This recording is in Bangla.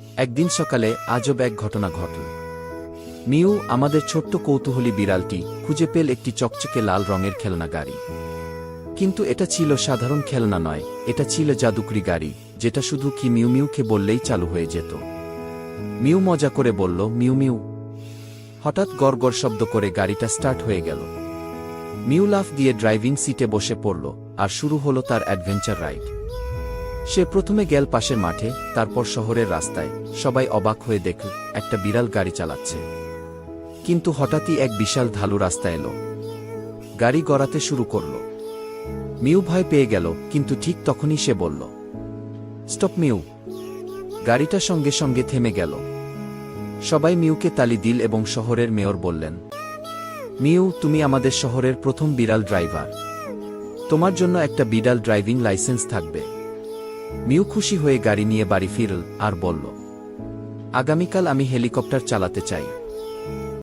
একদিন সকালে আজব এক ঘটনা ঘটল। মিউ, আমাদের ছোট্ট কৌতূহলী বিড়ালটি, খুঁজে পেল একটি চকচকে লাল রঙের খেলনা গাড়ি। কিন্তু এটা ছিল সাধারণ খেলনা নয়, এটা ছিল জাদুকরি গাড়ি, যেটা শুধু কি মিউ মিউকে বললেই চালু হয়ে যেত। মিউ মজা করে বলল, মিউ মিউ। হঠাৎ গড়গড় শব্দ করে গাড়িটা স্টার্ট হয়ে গেল। মিউ লাফ দিয়ে ড্রাইভিং সিটে বসে পড়ল, আর শুরু হলো তার অ্যাডভেঞ্চার রাইড। সে প্রথমে গেল পাশের মাঠে, তারপর শহরের রাস্তায়। সবাই অবাক হয়ে দেখল একটা বিড়াল গাড়ি চালাচ্ছে। কিন্তু হঠাৎই এক বিশাল ঢালু রাস্তা এলো। গাড়ি গড়াতে শুরু করল। মিউ ভয় পেয়ে গেল, কিন্তু ঠিক তখনই সে বলল, স্টপ মিউ। গাড়িটা সঙ্গে সঙ্গে থেমে গেল। সবাই মিউকে তালি দিল এবং শহরের মেয়র বললেন, মিউ, তুমি আমাদের শহরের প্রথম বিড়াল ড্রাইভার। তোমার জন্য একটা বিড়াল ড্রাইভিং লাইসেন্স থাকবে। মিউ খুশি হয়ে গাড়ি নিয়ে বাড়ি ফিরল আর বলল, আগামীকাল আমি হেলিকপ্টার চালাতে চাই।